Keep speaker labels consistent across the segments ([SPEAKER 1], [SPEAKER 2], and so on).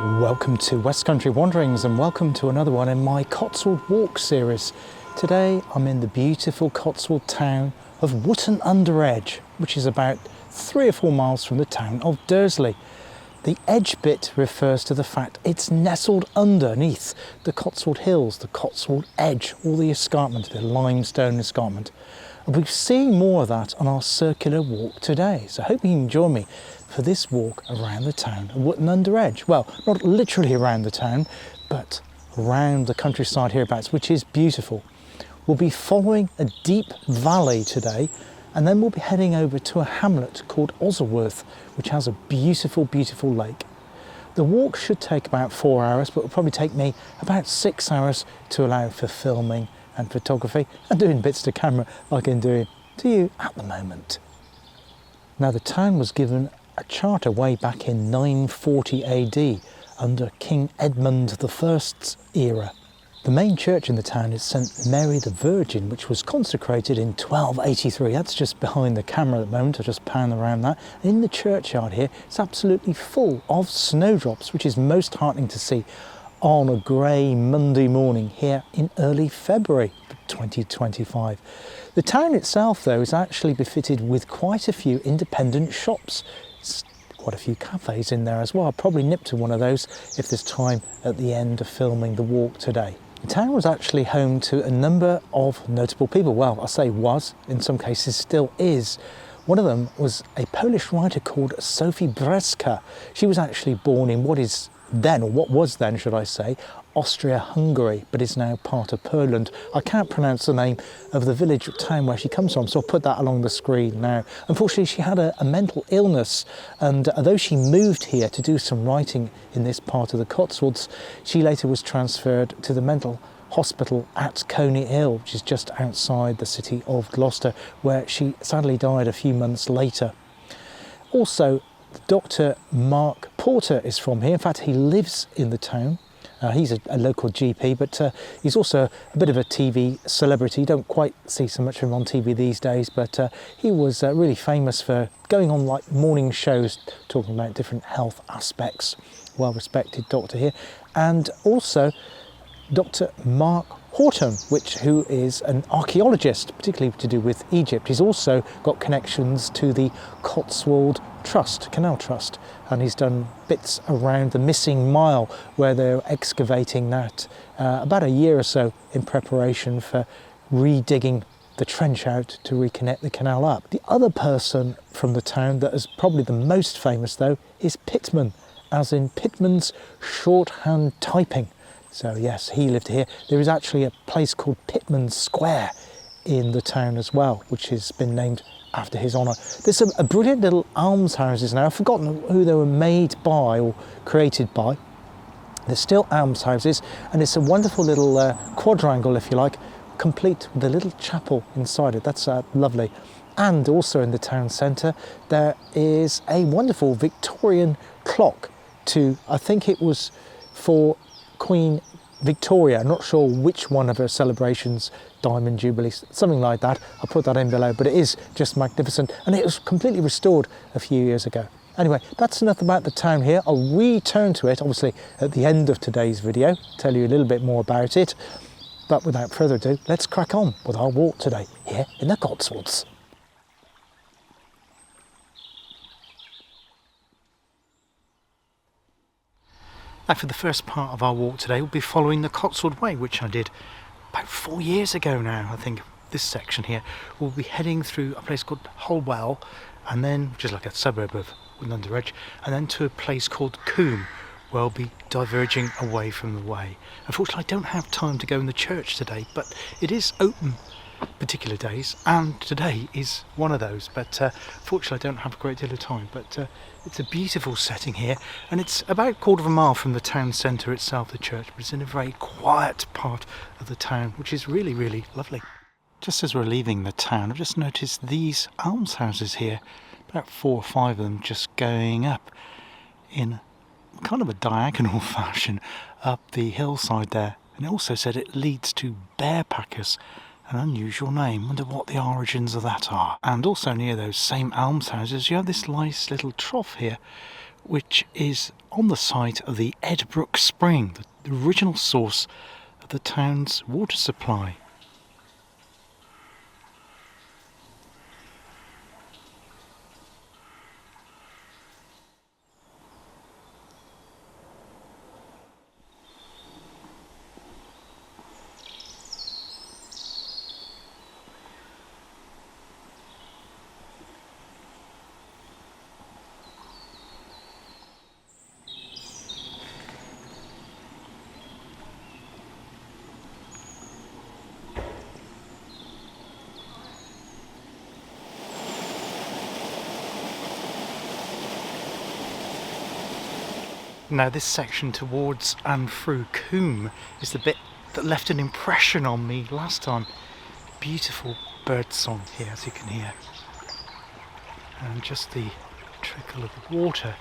[SPEAKER 1] Welcome to West Country Wanderings and welcome to another one in my Cotswold Walk series. Today I'm in the beautiful Cotswold town of Wotton Under Edge, which is about 3 or 4 miles from the town of Dursley. The edge bit refers to the fact it's nestled underneath the Cotswold Hills, the Cotswold Edge, all the escarpment, the limestone escarpment. And we've seen more of that on our circular walk today, so I hope you can join me for this walk around the town of Wotton Under Edge. Well, not literally around the town, but around the countryside hereabouts, which is beautiful. We'll be following a deep valley today, and then we'll be heading over to a hamlet called Ozleworth, which has a beautiful, beautiful lake. The walk should take about 4 hours, but it will probably take me about 6 hours to allow for filming and photography and doing bits to camera like I'm doing to you at the moment. Now, the town was given a charter way back in 940 AD under King Edmund I's era. The main church in the town is St Mary the Virgin, which was consecrated in 1283. That's just behind the camera at the moment. I'll just pan around that. In the churchyard here, it's absolutely full of snowdrops, which is most heartening to see on a grey Monday morning here in early February 2025. The town itself, though, is actually befitted with quite a few independent shops. There's quite a few cafes in there as well. I'll probably nip to one of those if there's time at the end of filming the walk today. The town was actually home to a number of notable people. Well, I say was, in some cases still is. One of them was a Polish writer called Sophie Brzeska. She was actually born in what is then, or what was then, should I say, Austria-Hungary, but is now part of Poland. I can't pronounce the name of the village or town where she comes from, so I'll put that along the screen now. Unfortunately, she had a mental illness, and although she moved here to do some writing in this part of the Cotswolds, she later was transferred to the mental hospital at Coney Hill, which is just outside the city of Gloucester, where she sadly died a few months later. Also, Dr. Mark Porter is from here. In fact, he lives in the town. He's a local GP, but he's also a bit of a TV celebrity. You don't quite see so much of him on TV these days, but he was really famous for going on like morning shows talking about different health aspects. Well-respected doctor here. And also Dr. Mark Horton, who is an archaeologist, particularly to do with Egypt. He's also got connections to the Cotswold Canal Trust, and he's done bits around the missing mile where they're excavating that about a year or so in preparation for redigging the trench out to reconnect the canal up. The other person from the town that is probably the most famous, though, is Pitman, as in Pitman's shorthand typing. So yes, he lived here. There is actually a place called Pitman Square in the town as well, which has been named after his honour. There's a brilliant little almshouses now. I've forgotten who they were made by or created by. There's still almshouses, and it's a wonderful little quadrangle, if you like, complete with a little chapel inside it. That's lovely. And also in the town centre, there is a wonderful Victorian clock I think it was for Queen Victoria. I'm not sure which one of her celebrations, Diamond Jubilee, something like that. I'll put that in below, but it is just magnificent, and it was completely restored a few years ago. Anyway, that's enough about the town here. I'll return to it, obviously, at the end of today's video, tell you a little bit more about it. But without further ado, let's crack on with our walk today here in the Cotswolds. Now, for the first part of our walk today, we'll be following the Cotswold Way, which I did about 4 years ago now, I think. This section here, we'll be heading through a place called Holywell, and then, which is like a suburb of Wotton Under Edge, and then to a place called Coombe, where we'll be diverging away from the way. Unfortunately, I don't have time to go in the church today, but it is open particular days, and today is one of those, but fortunately I don't have a great deal of time. But it's a beautiful setting here, and it's about a quarter of a mile from the town centre itself, the church, but it's in a very quiet part of the town, which is really, really lovely. Just as we're leaving the town, I've just noticed these almshouses here, about 4 or 5 of them just going up in kind of a diagonal fashion up the hillside there. And it also said it leads to Bearpackers, an unusual name. Wonder what the origins of that are. And also near those same almshouses, you have this nice little trough here which is on the site of the Edbrook Spring, the original source of the town's water supply. Now this section towards and through Coombe is the bit that left an impression on me last time. Beautiful bird song here, as you can hear. And just the trickle of the water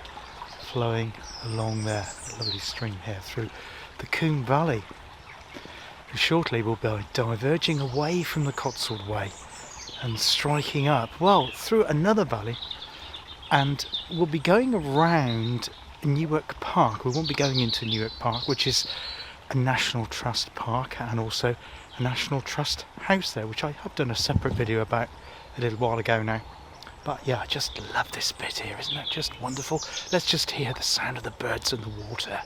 [SPEAKER 1] flowing along there, a lovely stream here through the Coombe Valley. And shortly we'll be diverging away from the Cotswold Way and striking up, well, through another valley, and we'll be going around Newark Park. We won't be going into Newark Park, which is a National Trust park and also a National Trust house there, which I have done a separate video about a little while ago now. But yeah, I just love this bit here, isn't it just wonderful? Let's just hear the sound of the birds and the water.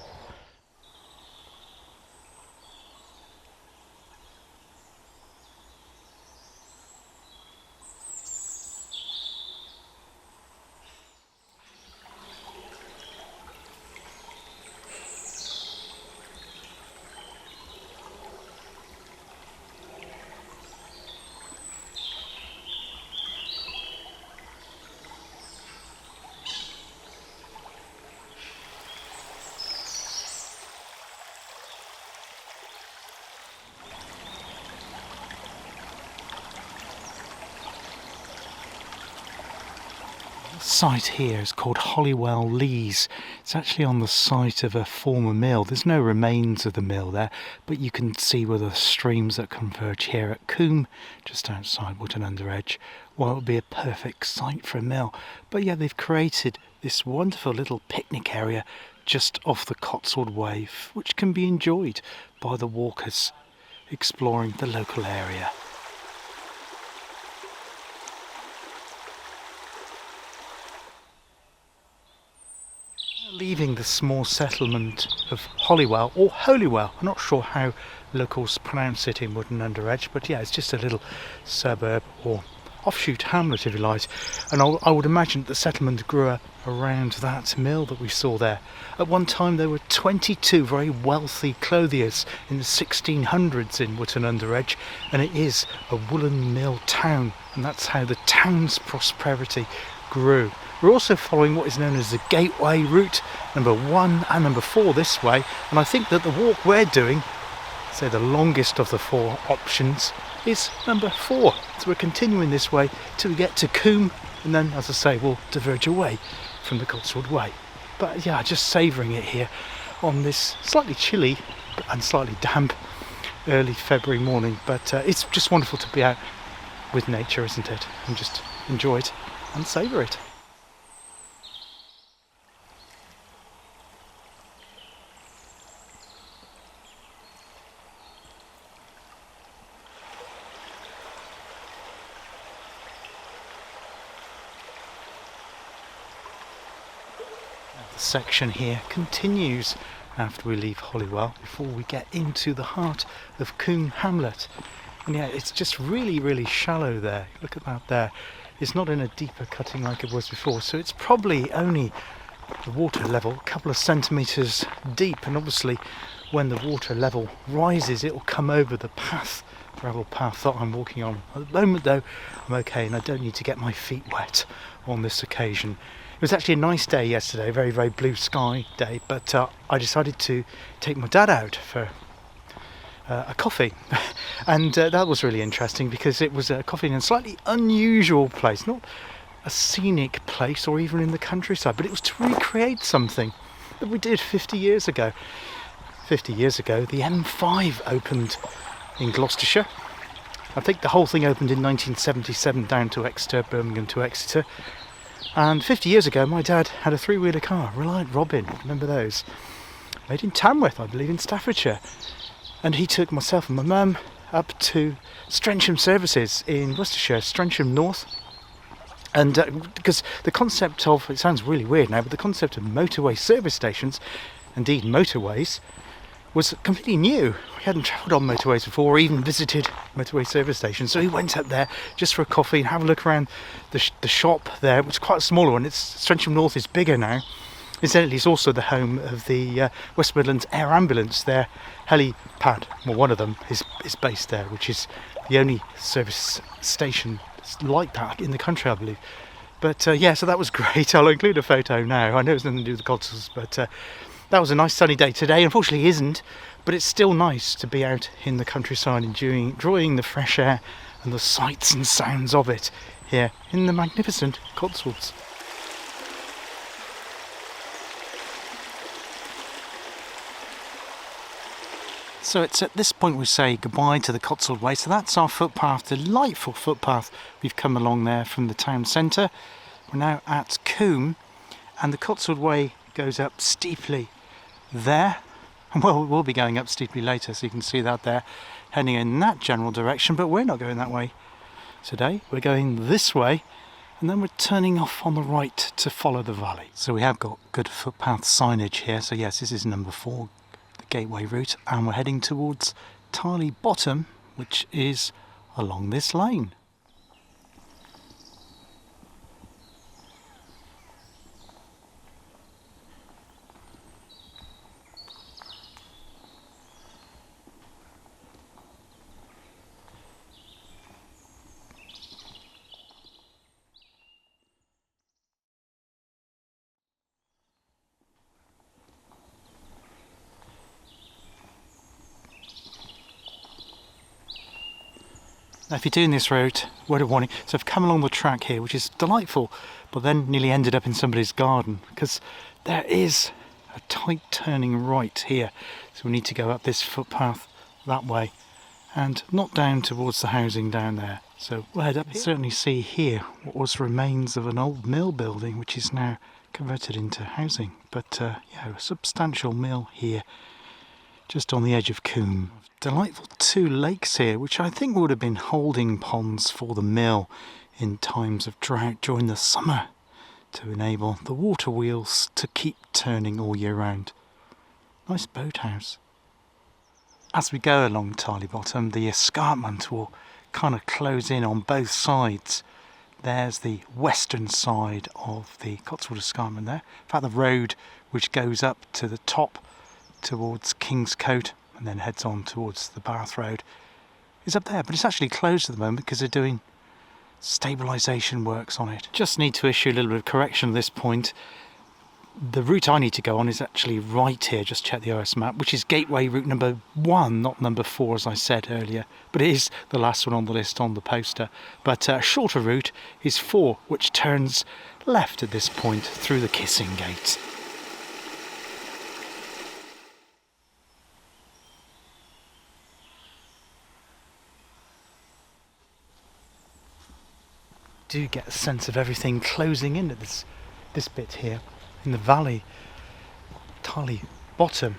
[SPEAKER 1] Site here is called Holywell Lees. It's actually on the site of a former mill. There's no remains of the mill there, but you can see where the streams that converge here at Coombe, just outside Wotton Under Edge. Well, it would be a perfect site for a mill. But yeah, they've created this wonderful little picnic area just off the Cotswold Way, which can be enjoyed by the walkers exploring the local area. Leaving the small settlement of Holywell, or Holywell, I'm not sure how locals pronounce it in Wotton Under Edge, but yeah, it's just a little suburb or offshoot hamlet, if you like. And I would imagine that the settlement grew up around that mill that we saw there. At one time there were 22 very wealthy clothiers in the 1600s in Wotton Under Edge, and it is a woolen mill town, and that's how the town's prosperity grew. We're also following what is known as the Gateway route, number 1 and number 4 this way, and I think that the walk we're doing, say the longest of the 4 options, is number 4. So we're continuing this way till we get to Coombe, and then, as I say, we'll diverge away from the Cotswold Way. But yeah, just savouring it here on this slightly chilly and slightly damp early February morning, but it's just wonderful to be out with nature, isn't it? And just enjoy it and savour it. The section here continues after we leave Holywell before we get into the heart of Coombe Hamlet. And yeah, it's just really shallow there. Look at that there. It's not in a deeper cutting like it was before, so it's probably only the water level a couple of centimetres deep, and obviously when the water level rises it will come over the path, gravel path that I'm walking on. At the moment though, I'm okay and I don't need to get my feet wet on this occasion. It was actually a nice day yesterday, very blue sky day, but I decided to take my dad out for a coffee and that was really interesting because it was a coffee in a slightly unusual place, not a scenic place or even in the countryside, but it was to recreate something that we did 50 years ago. 50 years ago the M5 opened in Gloucestershire. I think the whole thing opened in 1977 down to Exeter, Birmingham to Exeter. And 50 years ago my dad had a three-wheeler car, Reliant Robin, remember those? Made in Tamworth, I believe, in Staffordshire. And he took myself and my mum up to Strensham Services in Gloucestershire, Strensham North. And because the concept of, it sounds really weird now, but the concept of motorway service stations, indeed motorways, was completely new. We hadn't travelled on motorways before or even visited motorway service stations. So he went up there just for a coffee and have a look around the shop there, which is quite a smaller one. Strensham North is bigger now. Incidentally, it's also the home of the West Midlands Air Ambulance. Their helipad, well, one of them is based there, which is the only service station like that in the country, I believe. But yeah, so that was great. I'll include a photo now. I know it's nothing to do with the Cotswolds, but that was a nice sunny day today. Unfortunately it isn't, but it's still nice to be out in the countryside enjoying the fresh air and the sights and sounds of it here in the magnificent Cotswolds. So it's at this point we say goodbye to the Cotswold Way. So that's our footpath, delightful footpath. We've come along there from the town centre. We're now at Coombe, and the Cotswold Way goes up steeply there. Well, we'll be going up steeply later, so you can see that there, heading in that general direction, but we're not going that way today. We're going this way, and then we're turning off on the right to follow the valley. So we have got good footpath signage here. So yes, this is number 4. Gateway route, and we're heading towards Tyley Bottom, which is along this lane. Now if you're doing this route, word of warning, so I've come along the track here, which is delightful, but then nearly ended up in somebody's garden, because there is a tight turning right here, so we need to go up this footpath that way, and not down towards the housing down there. So we'll head up here. Certainly see here what was remains of an old mill building, which is now converted into housing, but yeah, a substantial mill here, just on the edge of Coombe. Delightful 2 lakes here, which I think would have been holding ponds for the mill in times of drought during the summer to enable the water wheels to keep turning all year round. Nice boathouse. As we go along Tyley Bottom, the escarpment will kind of close in on both sides. There's the western side of the Cotswold escarpment there. In fact, the road which goes up to the top towards Kingscote and then heads on towards the Bath Road is up there, but it's actually closed at the moment because they're doing stabilisation works on it. Just need to issue a little bit of correction at this point. The route I need to go on is actually right here, just check the OS map, which is gateway route number 1, not number 4 as I said earlier, but it is the last one on the list on the poster. But a shorter route is 4, which turns left at this point through the Kissing Gate. Do get a sense of everything closing in at this bit here in the valley, Tyley Bottom,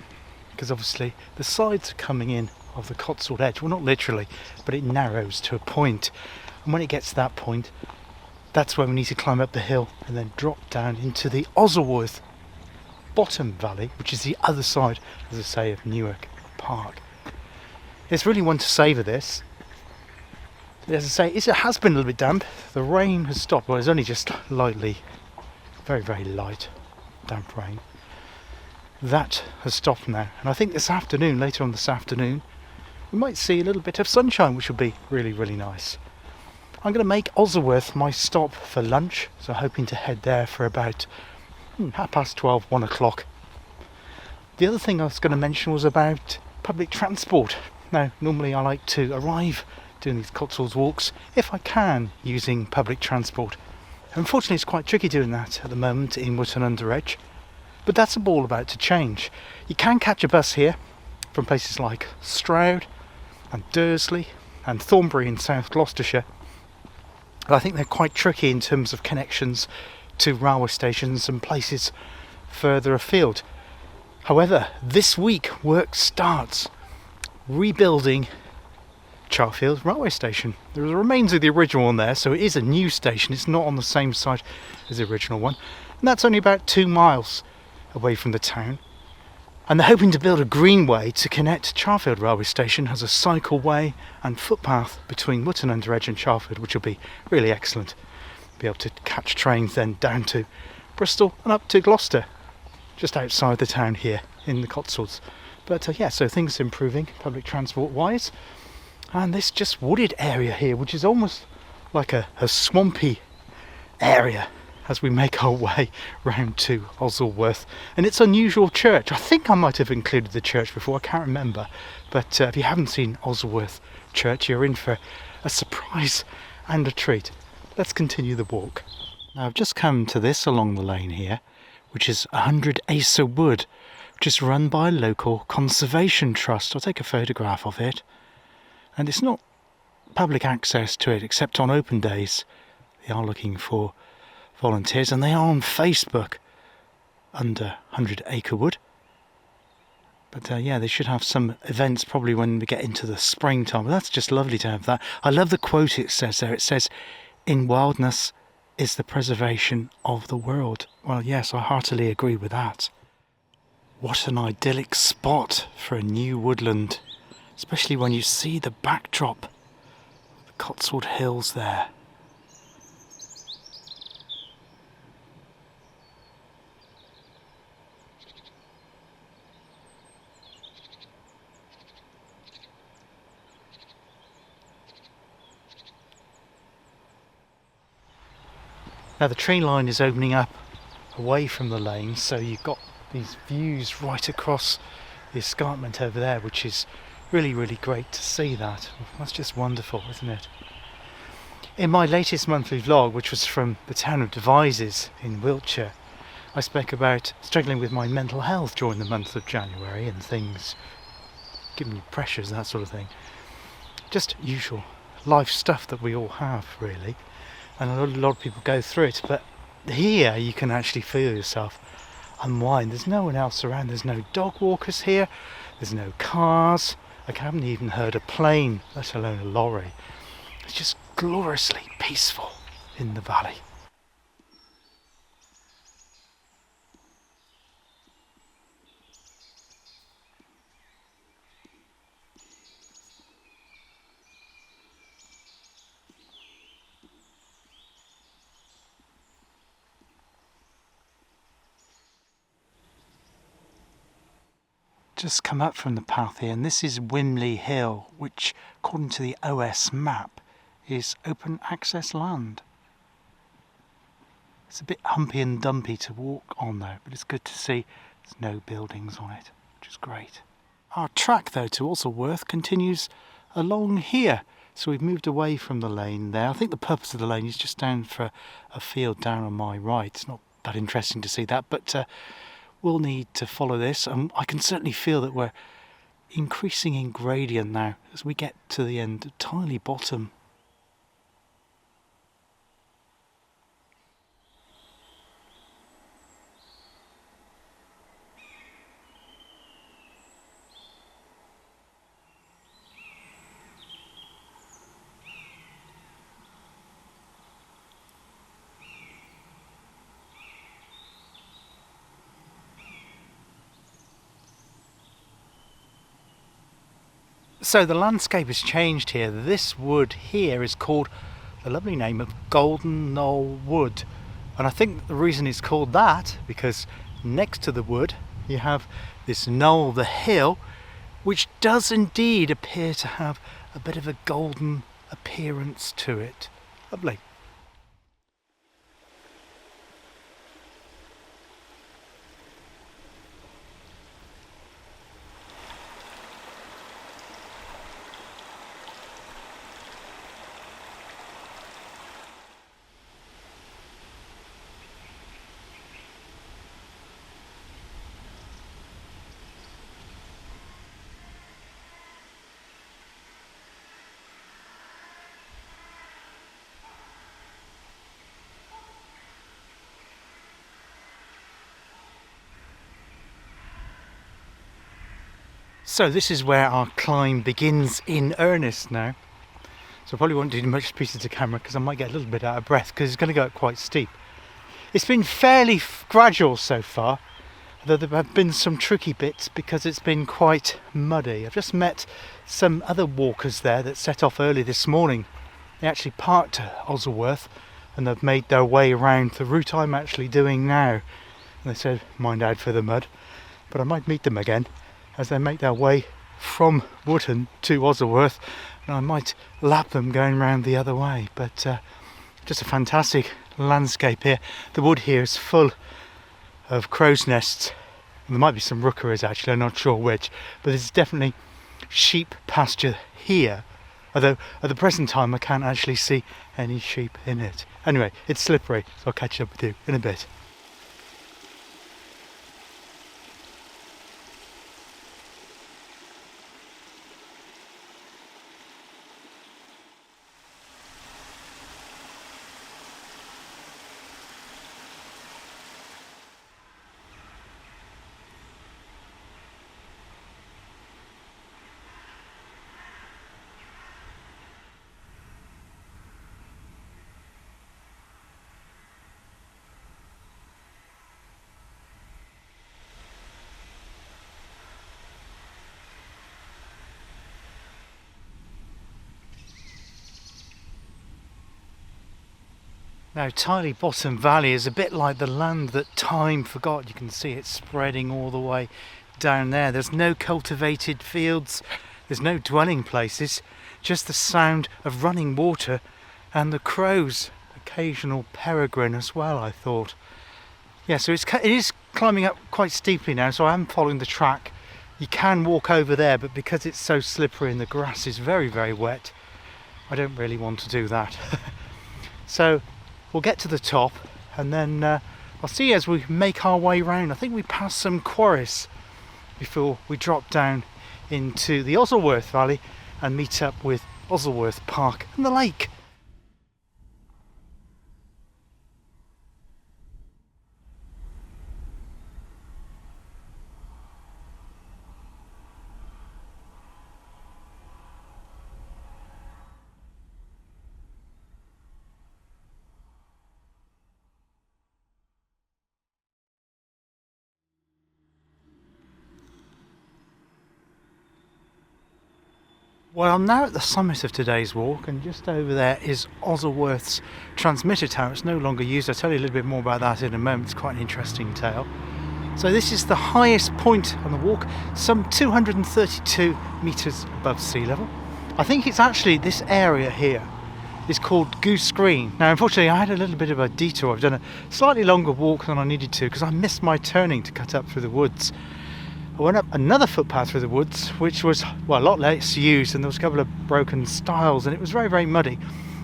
[SPEAKER 1] because obviously the sides are coming in of the Cotswold edge, well not literally, but it narrows to a point, and when it gets to that point, that's when we need to climb up the hill and then drop down into the Ozleworth Bottom Valley, which is the other side, as I say, of Newark Park. It's really one to savour this. As I say, it has been a little bit damp. The rain has stopped. Well, it's only just lightly, very, very light, damp rain. That has stopped now. And I think this afternoon, later on this afternoon, we might see a little bit of sunshine, which will be really, really nice. I'm going to make Ozleworth my stop for lunch. So hoping to head there for about 12:30, 1 o'clock. The other thing I was going to mention was about public transport. Now, normally I like to arrive doing these Cotswolds walks, if I can, using public transport. Unfortunately, it's quite tricky doing that at the moment in Wotton Under Edge, but that's all about to change. You can catch a bus here from places like Stroud and Dursley and Thornbury in South Gloucestershire, but I think they're quite tricky in terms of connections to railway stations and places further afield. However, this week work starts rebuilding Charfield railway station. There are the remains of the original one there, so it is a new station. It's not on the same site as the original one, and that's only about 2 miles away from the town. And they're hoping to build a greenway to connect Charfield railway station as a cycleway and footpath between Wotton Under Edge and Charfield, which will be really excellent. Be able to catch trains then down to Bristol and up to Gloucester, just outside the town here in the Cotswolds. But yeah, so things are improving public transport wise. And this just wooded area here, which is almost like a swampy area as we make our way round to Ozleworth. And its unusual church. I think I might have included the church before, I can't remember. But if you haven't seen Ozleworth Church, you're in for a surprise and a treat. Let's continue the walk. Now I've just come to this along the lane here, which is 100 Acer Wood, which is run by a local conservation trust. I'll take a photograph of it. And it's not public access to it except on open days. They are looking for volunteers, and they are on Facebook under 100 Acre Wood. But yeah, they should have some events probably when we get into the springtime. But that's just lovely to have that. I love the quote it says there. It says, "In wildness is the preservation of the world." Well, yes, I heartily agree with that. What an idyllic spot for a new woodland, especially when you see the backdrop, the Cotswold Hills there. Now the tree line is opening up away from the lane, so you've got these views right across the escarpment over there, which is really, really great to see that. That's just wonderful, isn't it? In my latest monthly vlog, which was from the town of Devizes in Wiltshire, I spoke about struggling with my mental health during the month of January and things giving me pressures, that sort of thing. Just usual life stuff that we all have, really. And a lot of people go through it, but here you can actually feel yourself unwind. There's no one else around. There's no dog walkers here. There's no cars. I haven't even heard a plane, let alone a lorry. It's just gloriously peaceful in the valley. Just come up from the path here, and this is Wimley Hill, which according to the OS map is open access land. It's a bit humpy and dumpy to walk on though, but it's good to see there's no buildings on it, which is great. Our track though to Ozleworth continues along here, so we've moved away from the lane there. I think the purpose of the lane is just down for a field down on my right. It's not that interesting to see that, but we'll need to follow this, and I can certainly feel that we're increasing in gradient now as we get to the end of Tyley Bottom. So the landscape has changed here. This wood here is called the lovely name of Golden Knoll Wood, and I think the reason it's called that because next to the wood you have this knoll, the hill, which does indeed appear to have a bit of a golden appearance to it. Lovely. So this is where our climb begins in earnest now. So I probably won't do much pieces to camera because I might get a little bit out of breath because it's going to go up quite steep. It's been fairly gradual so far, though there have been some tricky bits because it's been quite muddy. I've just met some other walkers there that set off early this morning. They actually parked at Ozleworth and they've made their way around the route I'm actually doing now. And they said, mind out for the mud, but I might meet them again as they make their way from Wotton to Ozleworth, and I might lap them going round the other way. But just a fantastic landscape here. The wood here is full of crow's nests. There might be some rookeries actually, I'm not sure which, but there's definitely sheep pasture here, although at the present time I can't actually see any sheep in it. Anyway, it's slippery, so I'll catch up with you in a bit. Now Tyley Bottom Valley is a bit like the land that time forgot. You can see it spreading all the way down there. There's no cultivated fields, there's no dwelling places, just the sound of running water and the crows. Occasional peregrine as well, I thought. Yeah, so it is climbing up quite steeply now, so I am following the track. You can walk over there, but because it's so slippery and the grass is very, very wet, I don't really want to do that. So we'll get to the top and then I'll see as we make our way round. I think we pass some quarries before we drop down into the Ozleworth Valley and meet up with Ozleworth Park and the lake. Well, I'm now at the summit of today's walk, and just over there is Ozleworth's transmitter tower. It's no longer used. I'll tell you a little bit more about that in a moment. It's quite an interesting tale. So this is the highest point on the walk, some 232 metres above sea level. I think it's actually this area here is called Goose Green. Now, unfortunately, I had a little bit of a detour. I've done a slightly longer walk than I needed to because I missed my turning to cut up through the woods. I went up another footpath through the woods, which was, well, a lot less used, and there was a couple of broken stiles, and it was very, very muddy.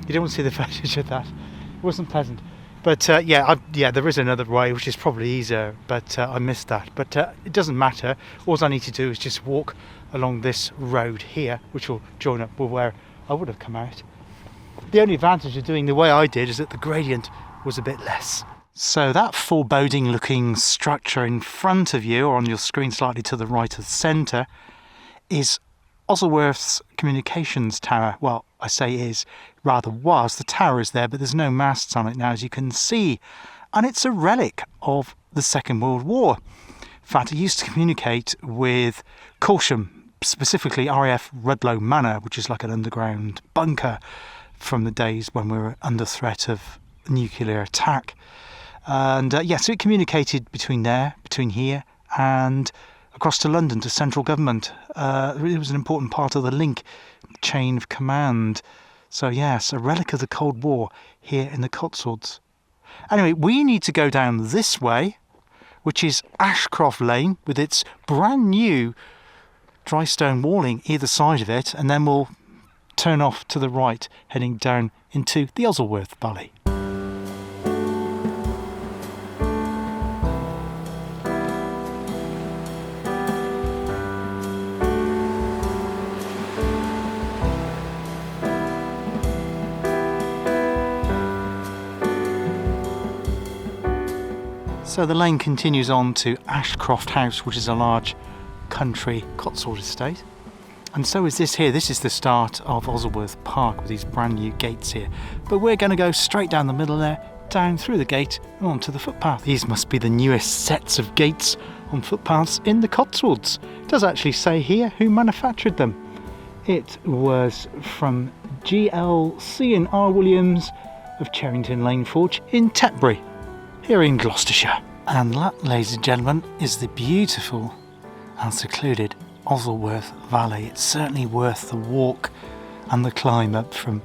[SPEAKER 1] You don't want to see the footage of that. It wasn't pleasant. But yeah, there is another way, which is probably easier, but I missed that. But it doesn't matter. All I need to do is just walk along this road here, which will join up with where I would have come out. The only advantage of doing the way I did is that the gradient was a bit less. So that foreboding looking structure in front of you, or on your screen slightly to the right of the centre, is Ozleworth's communications tower. Well, I say is, rather was. The tower is there, but there's no masts on it now, as you can see. And it's a relic of the Second World War. In fact, it used to communicate with Corsham, specifically RAF Rudloe Manor, which is like an underground bunker from the days when we were under threat of nuclear attack. And yeah, so it communicated between here and across to London to central government. It was an important part of the link chain of command. So yes, a relic of the Cold War here in the Cotswolds. Anyway, we need to go down this way, which is Ashcroft Lane with its brand new dry stone walling either side of it, and then we'll turn off to the right, heading down into the Ozleworth Valley. So the lane continues on to Ashcroft House, which is a large country Cotswold estate. And so is this here. This is the start of Ozleworth Park with these brand new gates here. But we're going to go straight down the middle there, down through the gate and onto the footpath. These must be the newest sets of gates on footpaths in the Cotswolds. It does actually say here who manufactured them. It was from GLC and R Williams of Cherrington Lane Forge in Tetbury, here in Gloucestershire. And that, ladies and gentlemen, is the beautiful and secluded Ozleworth Valley. It's certainly worth the walk and the climb up from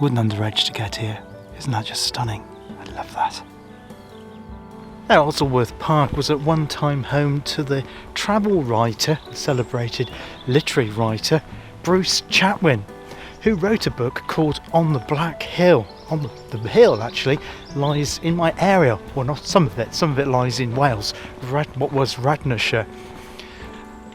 [SPEAKER 1] Wotton Under Edge to get here. Isn't that just stunning? I love that. Now, Ozleworth Park was at one time home to the travel writer, celebrated literary writer, Bruce Chatwin, who wrote a book called On the Black Hill. On the hill, actually, lies in my area. Well, not some of it lies in Wales, what was Radnorshire.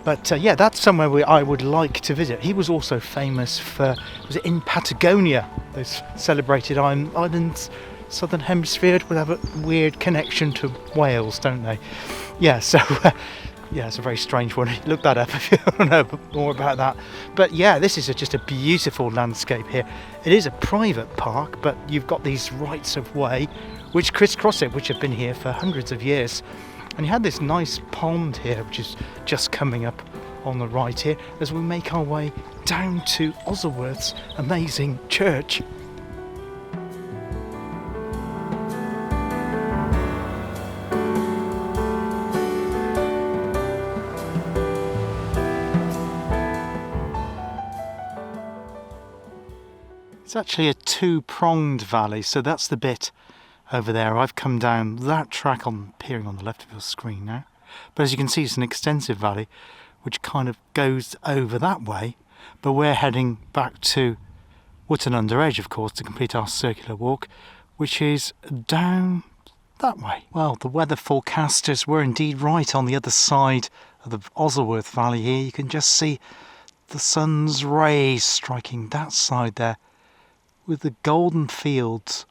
[SPEAKER 1] But yeah, that's somewhere where I would like to visit. He was also famous for, was it in Patagonia? Those celebrated islands, southern hemisphere, would have a weird connection to Wales, don't they? Yeah, so yeah, it's a very strange one. Look that up if you want to know more about that. But yeah, this is just a beautiful landscape here. It is a private park, but you've got these rights of way which crisscross it, which have been here for hundreds of years. And you had this nice pond here, which is just coming up on the right here, as we make our way down to Ozleworth's amazing church. It's actually a two-pronged valley, so that's the bit over there. I've come down that track appearing on the left of your screen now. But as you can see, it's an extensive valley which kind of goes over that way. But we're heading back to Wotton Under Edge, of course, to complete our circular walk, which is down that way. Well, the weather forecasters were indeed right. On the other side of the Ozleworth Valley here, you can just see the sun's rays striking that side there with the golden fields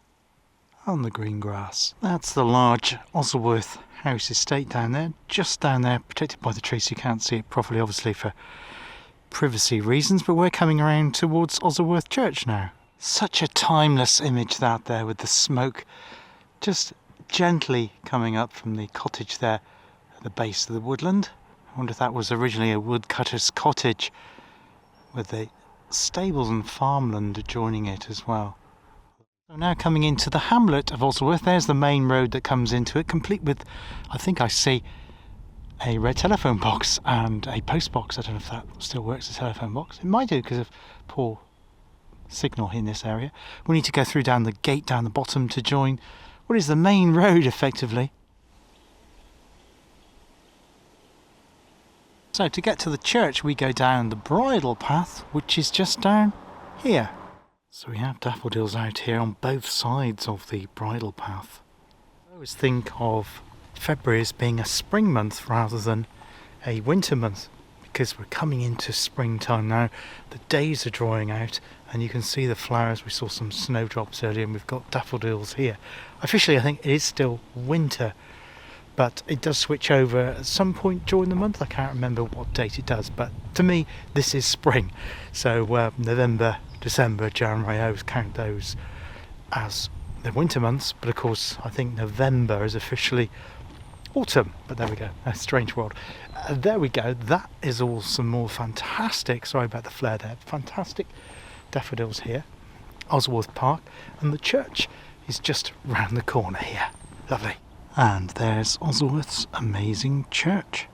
[SPEAKER 1] on the green grass. That's the large Ozleworth House estate down there, just down there, protected by the trees, so you can't see it properly, obviously for privacy reasons, but we're coming around towards Ozleworth Church now. Such a timeless image that there, with the smoke just gently coming up from the cottage there at the base of the woodland. I wonder if that was originally a woodcutter's cottage with the stables and farmland adjoining it as well. So now coming into the hamlet of Ozleworth, there's the main road that comes into it, complete with, I think I see, a red telephone box and a post box. I don't know if that still works, the telephone box. It might do because of poor signal in this area. We need to go through down the gate down the bottom to join what is the main road effectively. So to get to the church we go down the bridle path, which is just down here. So we have daffodils out here on both sides of the bridle path. I always think of February as being a spring month rather than a winter month, because we're coming into springtime now. The days are drawing out and you can see the flowers. We saw some snowdrops earlier and we've got daffodils here. Officially I think it is still winter, but it does switch over at some point during the month. I can't remember what date it does, but to me this is spring. So November, December, January, I always count those as the winter months, but of course I think November is officially autumn. But there we go, a strange world. There we go, that is all some more fantastic, sorry about the flare there, fantastic daffodils here. Ozleworth Park, and the church is just round the corner here. Lovely. And there's Ozleworth's amazing church.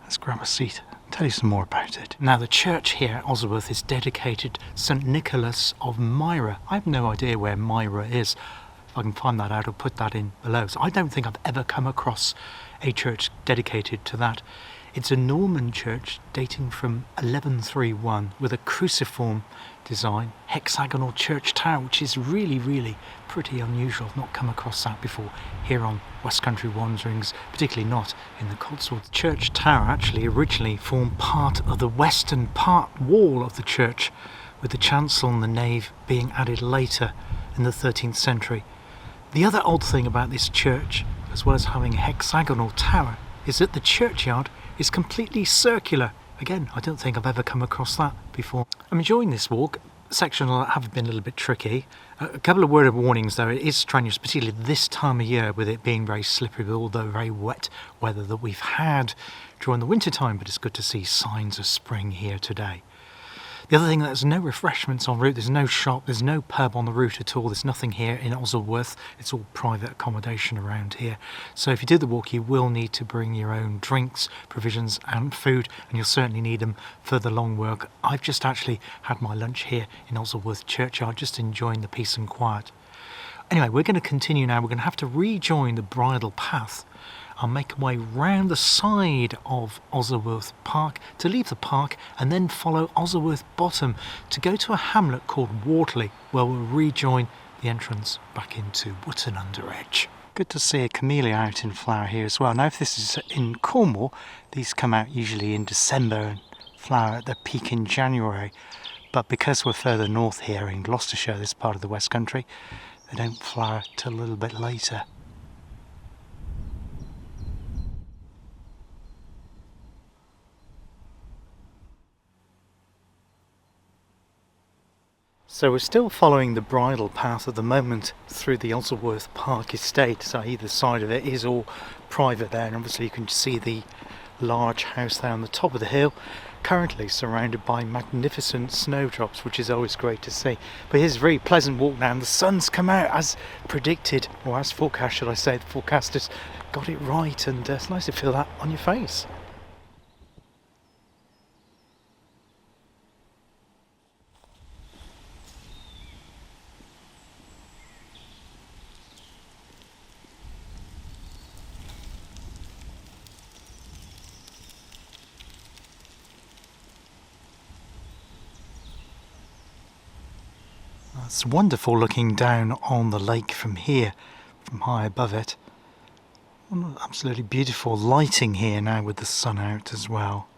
[SPEAKER 1] Let's grab a seat, tell you some more about it. Now the church here at Ozleworth is dedicated St Nicholas of Myra. I have no idea where Myra is. If I can find that out, I'll put that in below. So I don't think I've ever come across a church dedicated to that. It's a Norman church dating from 1131 with a cruciform design, hexagonal church tower, which is really, really pretty unusual. I've not come across that before here on West Country Wanderings, particularly not in the Cotswold. The church tower actually originally formed part of the western part wall of the church, with the chancel and the nave being added later in the 13th century. The other odd thing about this church, as well as having a hexagonal tower, is that the churchyard is completely circular. Again, I don't think I've ever come across that before. I'm enjoying this walk. Section will have been a little bit tricky. A couple of word of warnings though, it is strenuous, particularly this time of year with it being very slippery with all the very wet weather that we've had during the winter time, but it's good to see signs of spring here today. The other thing, there's no refreshments en route, there's no shop, there's no pub on the route at all, there's nothing here in Ozleworth, it's all private accommodation around here. So if you do the walk you will need to bring your own drinks, provisions and food, and you'll certainly need them for the long walk. I've just actually had my lunch here in Ozleworth churchyard, just enjoying the peace and quiet. Anyway, we're going to continue now, we're going to have to rejoin the bridle path. I'll make my way round the side of Ozleworth Park to leave the park and then follow Ozleworth Bottom to go to a hamlet called Wortley, where we'll rejoin the entrance back into Wotton Under Edge. Good to see a camellia out in flower here as well. Now if this is in Cornwall, these come out usually in December and flower at their peak in January. But because we're further north here in Gloucestershire, this part of the West Country, they don't flower till a little bit later. So we're still following the bridle path at the moment through the Ozleworth Park estate, so either side of it is all private there, and obviously you can see the large house there on the top of the hill, currently surrounded by magnificent snowdrops, which is always great to see. But here's a very pleasant walk now, and the sun's come out as predicted, or as forecast should I say. The forecasters got it right, and it's nice to feel that on your face. It's wonderful looking down on the lake from here, from high above it. Absolutely beautiful lighting here now with the sun out as well.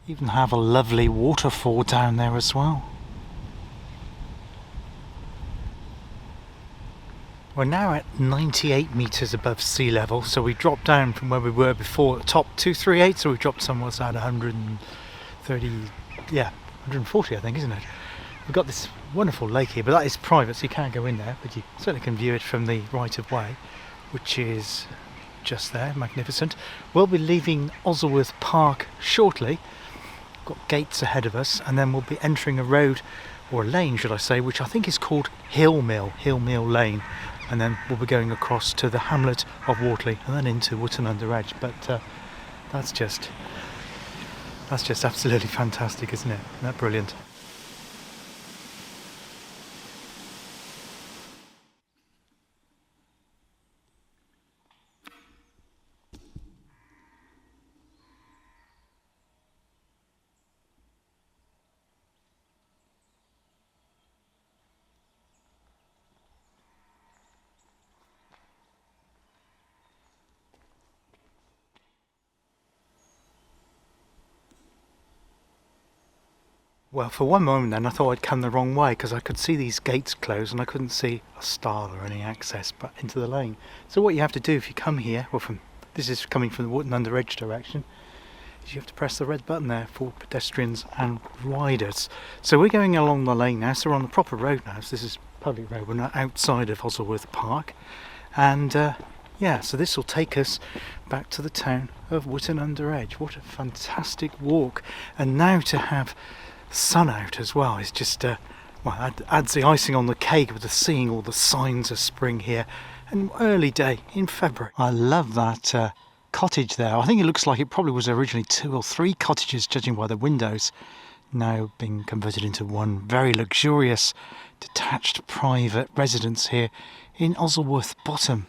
[SPEAKER 1] Even have a lovely waterfall down there as well. We're now at 98 metres above sea level, so we dropped down from where we were before, top 238, so we dropped somewhere at 130, yeah, 140 I think, isn't it? We've got this wonderful lake here, but that is private, so you can't go in there, but you certainly can view it from the right of way, which is just there, magnificent. We'll be leaving Ozleworth Park shortly. We've got gates ahead of us, and then we'll be entering a road, or a lane should I say, which I think is called Hill Mill Lane, and then we'll be going across to the hamlet of Wortley and then into Wotton Under Edge. But that's just absolutely fantastic, isn't it? Isn't that brilliant? Well, for one moment then I thought I'd come the wrong way because I could see these gates closed and I couldn't see a stile or any access but into the lane. So what you have to do if you come here, well, this is coming from the Wotton Under Edge direction, is you have to press the red button there for pedestrians and riders. So we're going along the lane now, so we're on the proper road now, so this is public road, we're not outside of Ozleworth Park. And yeah, so this will take us back to the town of Wotton Under Edge. What a fantastic walk. And now to have sun out as well is just well, adds the icing on the cake with seeing all the signs of spring here. An early day in February. I love that cottage there. I think it looks like it probably was originally 2 or 3 cottages, judging by the windows, now being converted into one very luxurious detached private residence here in Ozleworth Bottom.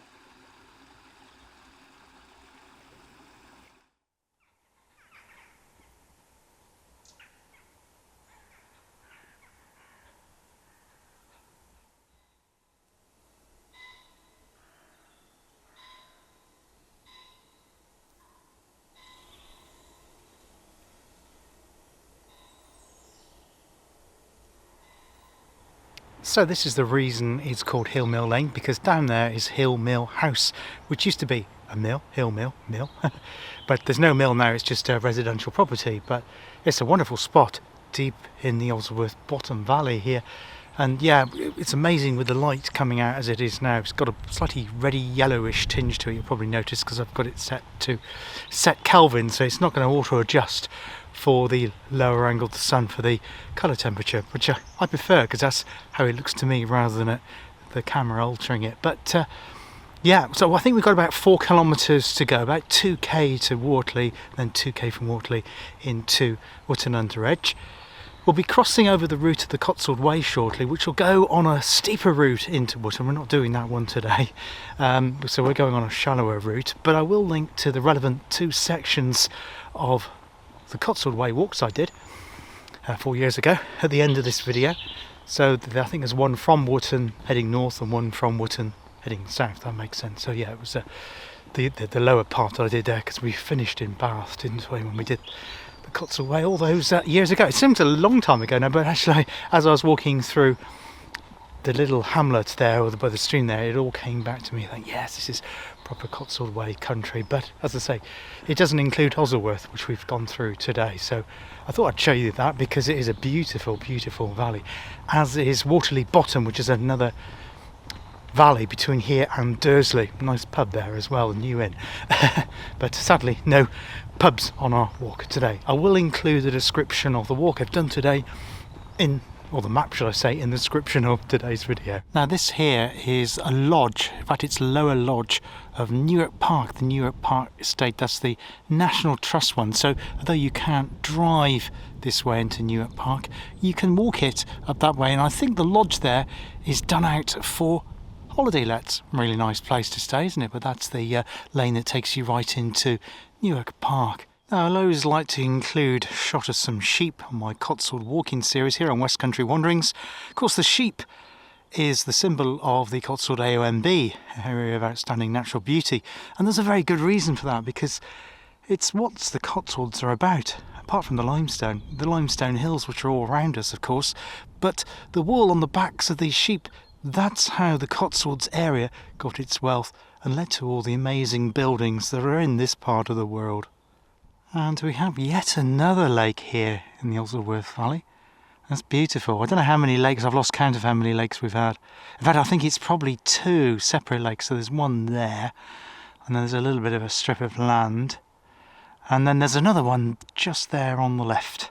[SPEAKER 1] So this is the reason it's called Hill Mill Lane, because down there is Hill Mill House, which used to be hill mill, but there's no mill now, it's just a residential property. But it's a wonderful spot deep in the Ozleworth bottom valley here. And yeah, it's amazing with the light coming out as it is now. It's got a slightly reddy yellowish tinge to it, you'll probably notice, because I've got it set to Kelvin, so it's not going to auto adjust for the lower angle of the sun for the colour temperature, which I prefer, because that's how it looks to me rather than the camera altering it. But yeah, so I think we've got about 4 kilometres to go, about 2k to Wortley, then 2k from Wortley into Wotton Under Edge. We'll be crossing over the route of the Cotswold Way shortly, which will go on a steeper route into Wotton. We're not doing that one today, so we're going on a shallower route, but I will link to the relevant 2 sections of the Cotswold Way walks I did 4 years ago at the end of this video. So I think there's one from Wotton heading north and one from Wotton heading south. That makes sense. So yeah, it was the lower part that I did there, because we finished in Bath, didn't we, when we did the Cotswold Way all those years ago. It seems a long time ago now, but actually as I was walking through the little hamlet there, or by the stream there, it all came back to me like, yes, this is proper Cotswold Way country. But as I say, it doesn't include Ozleworth, which we've gone through today, so I thought I'd show you that, because it is a beautiful, beautiful valley, as is Waterley Bottom, which is another valley between here and Dursley. Nice pub there as well, a new inn. But sadly no pubs on our walk today. I will include a description of the walk I've done today or the map, should I say, in the description of today's video. Now this here is a lodge, in fact it's lower lodge of Newark Park, the Newark Park estate. That's the National Trust one, so although you can't drive this way into Newark Park, you can walk it up that way, and I think the lodge there is done out for holiday lets. Really nice place to stay, isn't it? But that's the lane that takes you right into Newark Park. Now, I always like to include a shot of some sheep on my Cotswold walking series here on West Country Wanderings. Of course, the sheep is the symbol of the Cotswold AONB, Area of Outstanding Natural Beauty, and there's a very good reason for that, because it's what the Cotswolds are about. Apart from the limestone hills, which are all around us, of course, but the wool on the backs of these sheep, that's how the Cotswolds area got its wealth and led to all the amazing buildings that are in this part of the world. And we have yet another lake here in the Ozleworth Valley. That's beautiful. I don't know how many lakes, I've lost count of how many lakes we've had. In fact, I think it's probably 2 separate lakes. So there's one there, and then there's a little bit of a strip of land, and then there's another one just there on the left.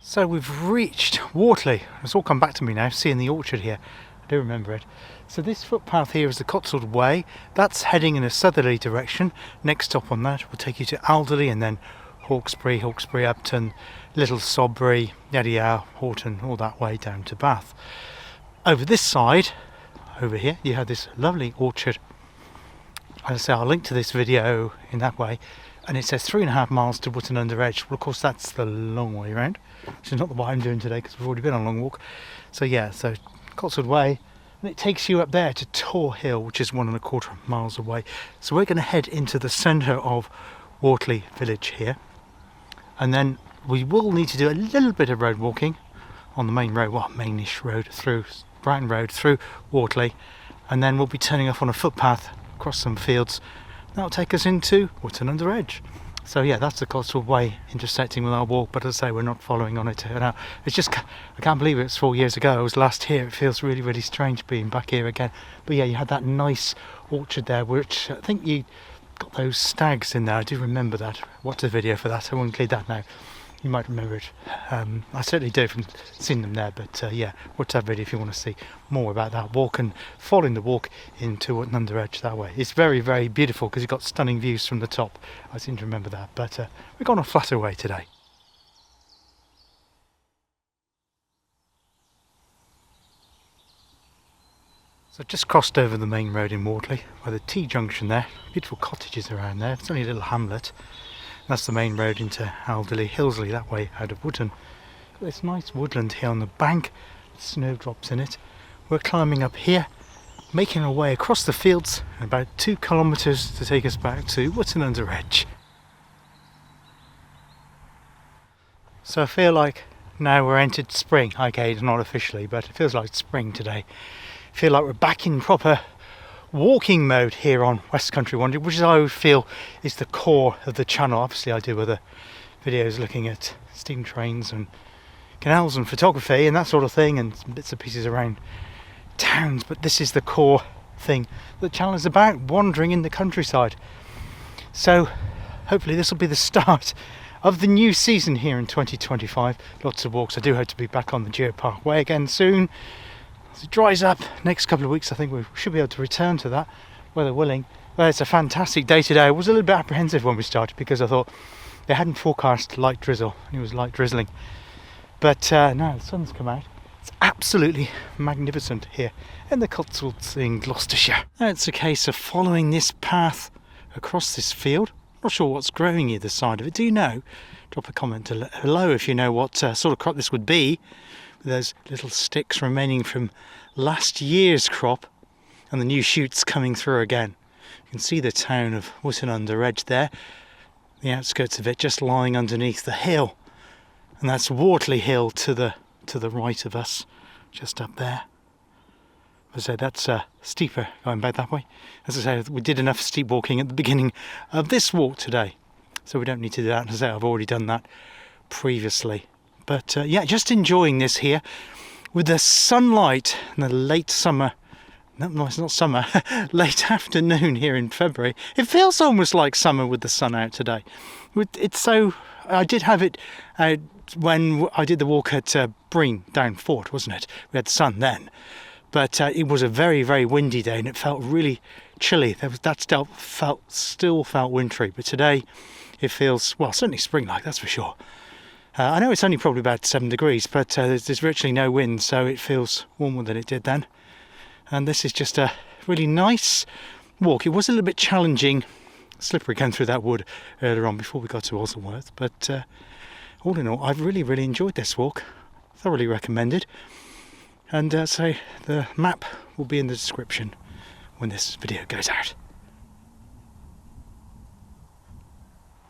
[SPEAKER 1] So we've reached Wortley. It's all come back to me now, seeing the orchard here. I do remember it. So this footpath here is the Cotswold Way. That's heading in a southerly direction. Next stop on that will take you to Alderley, and then Hawkesbury, Upton, Little Sodbury, Yaddyhow, Horton, all that way down to Bath. Over this side, over here, you have this lovely orchard. As I say, I'll link to this video in that way. And it says 3.5 miles to Wotton Under Edge. Well, of course, that's the long way around, which is not what I'm doing today, because we've already been on a long walk. So yeah, so Cotswold Way, and it takes you up there to Tor Hill, which is 1.25 miles away. So we're going to head into the centre of Wortley village here, and then we will need to do a little bit of road walking on the main road, well, mainish road, through Brighton Road, through Wortley, and then we'll be turning off on a footpath across some fields. That'll take us into Wotton Under Edge. So yeah, that's the Cotswold Way intersecting with our walk, but as I say, we're not following on it now. It's just, I can't believe it was 4 years ago I was last here. It feels really, really strange being back here again. But yeah, you had that nice orchard there, which I think you got those stags in there. I do remember that. Watch the video for that. I won't include that now. You might remember it. I certainly do from seeing them there, but yeah, watch that video if you want to see more about that walk and following the walk into Wotton Under Edge that way. It's very, very beautiful because you've got stunning views from the top. I seem to remember that, but we've gone a flatter way today. So I've just crossed over the main road in Wortley by the T-junction there. Beautiful cottages around there. It's only a little hamlet. That's the main road into Alderley, Hillesley, that way out of Wotton. Got this nice woodland here on the bank, snowdrops in it. We're climbing up here, making our way across the fields, and about 2 kilometres to take us back to Wotton Under Edge. So I feel like now we're entered spring. Okay, not officially, but it feels like spring today. I feel like we're back in proper walking mode here on West Country Wandering, which is, I would feel, is the core of the channel. Obviously I do other videos looking at steam trains and canals and photography and that sort of thing, and some bits and pieces around towns, but this is the core thing the channel is about, wandering in the countryside. So hopefully this will be the start of the new season here in 2025. Lots of walks. I do hope to be back on the Geopark Way again soon. As it dries up next couple of weeks, I think we should be able to return to that, weather willing. Well, it's a fantastic day today. I was a little bit apprehensive when we started because I thought they hadn't forecast light drizzle. It was light drizzling, but no, the sun's come out. It's absolutely magnificent here in the Cotswolds in Gloucestershire. Now it's a case of following this path across this field. Not sure what's growing either side of it. Do you know? Drop a comment below if you know what sort of crop this would be. There's little sticks remaining from last year's crop and the new shoots coming through again. You can see the town of Wotton Under Edge there, the outskirts of it just lying underneath the hill, and that's Wortley Hill to the right of us, just up there. As I say, that's steeper going back that way. As I say, we did enough steep walking at the beginning of this walk today, so we don't need to do that. As I say, I've already done that previously. But yeah, just enjoying this here with the sunlight in the late summer. No, it's not summer. Late afternoon here in February. It feels almost like summer with the sun out today. It's so. I did have it when I did the walk at Breen down Fort, wasn't it? We had sun then. But it was a very, very windy day and it felt really chilly. That still felt wintry. But today it feels, well, certainly spring-like, that's for sure. I know it's only probably about 7 degrees, but there's virtually no wind, so it feels warmer than it did then. And this is just a really nice walk. It was a little bit challenging, slippery going through that wood earlier on before we got to Ozleworth. But all in all, I've really, really enjoyed this walk. Thoroughly recommended. And so the map will be in the description when this video goes out.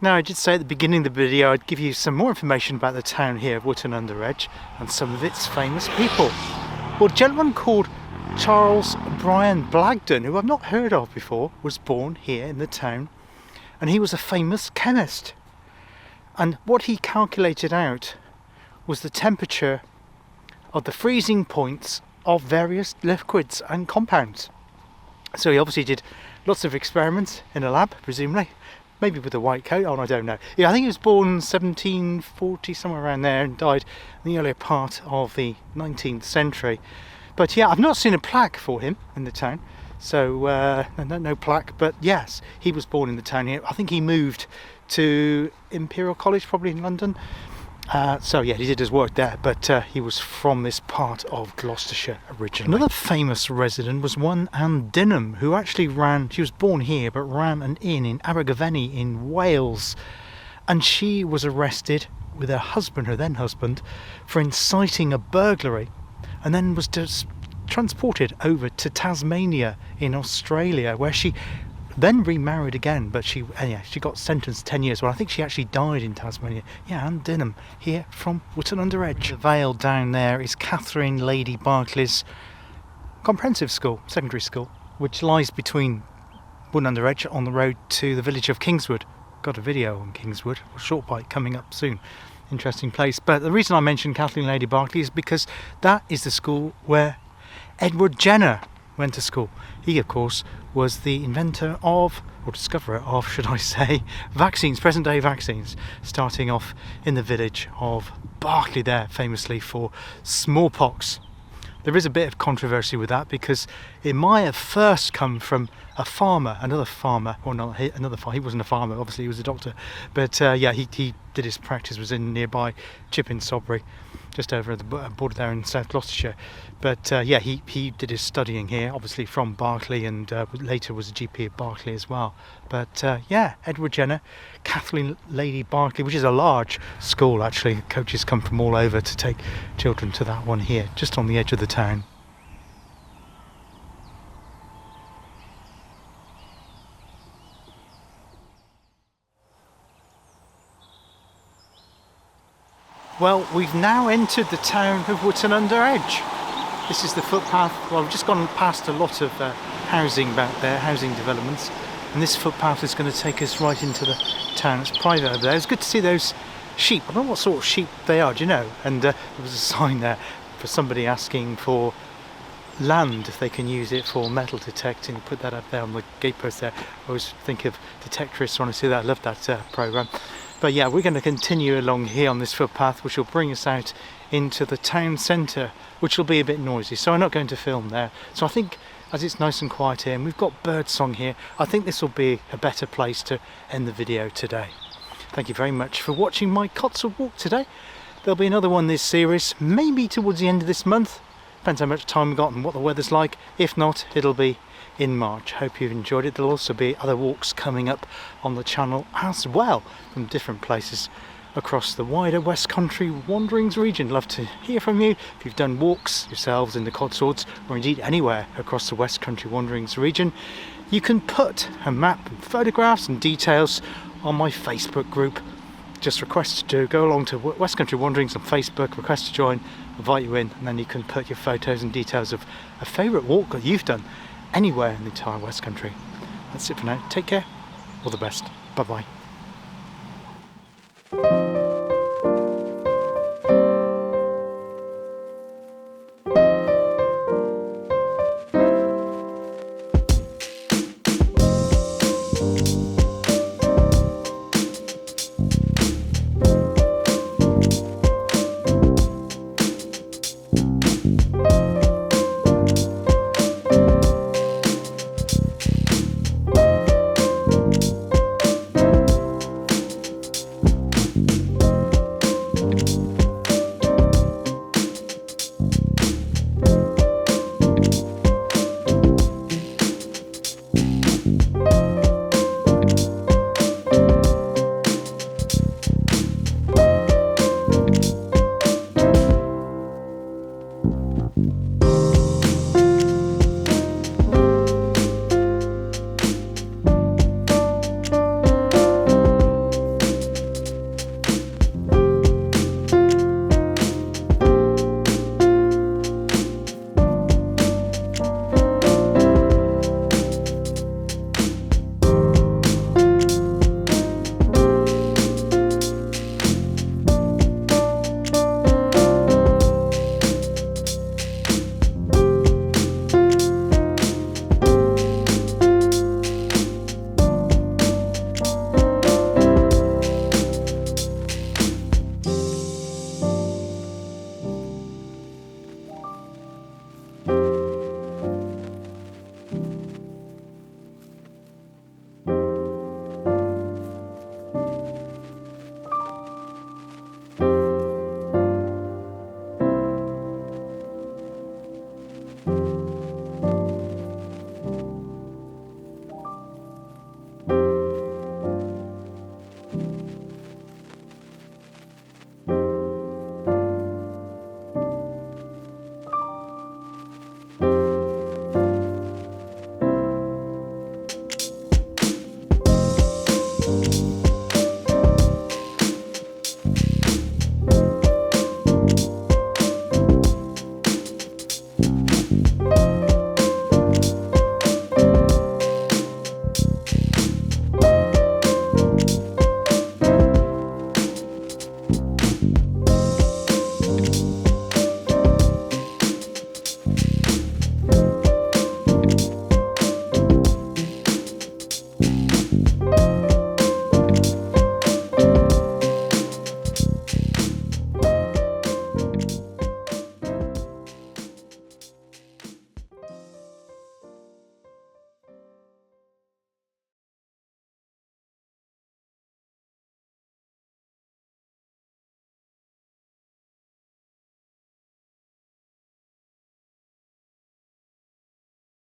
[SPEAKER 1] Now, I did say at the beginning of the video I'd give you some more information about the town here of Wotton Under Edge and some of its famous people. Well, a gentleman called Charles Brian Blagden, who I've not heard of before, was born here in the town, and he was a famous chemist. And what he calculated out was the temperature of the freezing points of various liquids and compounds. So he obviously did lots of experiments in a lab, presumably, maybe with a white coat on, I don't know. Yeah, I think he was born 1740, somewhere around there, and died in the earlier part of the 19th century. But yeah, I've not seen a plaque for him in the town, so no plaque, but yes, he was born in the town here. I think he moved to Imperial College, probably in London. So yeah, he did his work there, but he was from this part of Gloucestershire originally. Another famous resident was one Anne Dinham, who actually she was born here, but ran an inn in Abergavenny in Wales. And she was arrested with her husband, her then husband, for inciting a burglary, and then was transported over to Tasmania in Australia, where she then remarried again, but she got sentenced 10 years. Well, I think she actually died in Tasmania. Yeah, Anne Dinham, here from Wotton Under Edge. The Vale down there is Catherine Lady Berkeley's comprehensive school, secondary school, which lies between Wotton Under Edge on the road to the village of Kingswood. Got a video on Kingswood, a short bite coming up soon. Interesting place. But the reason I mentioned Kathleen Lady Berkeley is because that is the school where Edward Jenner went to school. He, of course, was the inventor of, or discoverer of, should I say, vaccines, present-day vaccines, starting off in the village of Berkeley there, famously for smallpox. There is a bit of controversy with that because it might have first come from a farmer, another farmer, or not another farmer. He wasn't a farmer, obviously he was a doctor, but yeah, he did his practice, was in nearby Chipping Sodbury, just over the border there in South Gloucestershire. But yeah, he did his studying here, obviously from Berkeley, and later was a GP at Berkeley as well. But yeah, Edward Jenner, Kathleen Lady Berkeley, which is a large school actually. Coaches come from all over to take children to that one here, just on the edge of the town. Well, we've now entered the town of Wotton Under Edge. This is the footpath. Well, I've just gone past a lot of housing back there, housing developments, and this footpath is going to take us right into the town. It's private over there. It's good to see those sheep. I don't know what sort of sheep they are, do you know? And there was a sign there for somebody asking for land, if they can use it for metal detecting. Put that up there on the gatepost there. I always think of detectorists when I see that. I love that programme. But yeah, we're going to continue along here on this footpath, which will bring us out into the town centre, which will be a bit noisy, so I'm not going to film there. So I think, as it's nice and quiet here and we've got birdsong here, I think this will be a better place to end the video today. Thank you very much for watching my Cotswold walk today. There'll be another one this series, maybe towards the end of this month. Depends how much time we've got and what the weather's like. If not, it'll be in March. Hope you've enjoyed it. There'll also be other walks coming up on the channel as well, from different places across the wider West Country Wanderings region. Love to hear from you if you've done walks yourselves in the Cotswolds, or indeed anywhere across the West Country Wanderings region. You can put a map and photographs and details on my Facebook group. Just request to go along to West Country Wanderings on Facebook, request to join, invite you in, and then you can put your photos and details of a favourite walk that you've done anywhere in the entire West Country. That's it for now. Take care. All the best. Bye bye.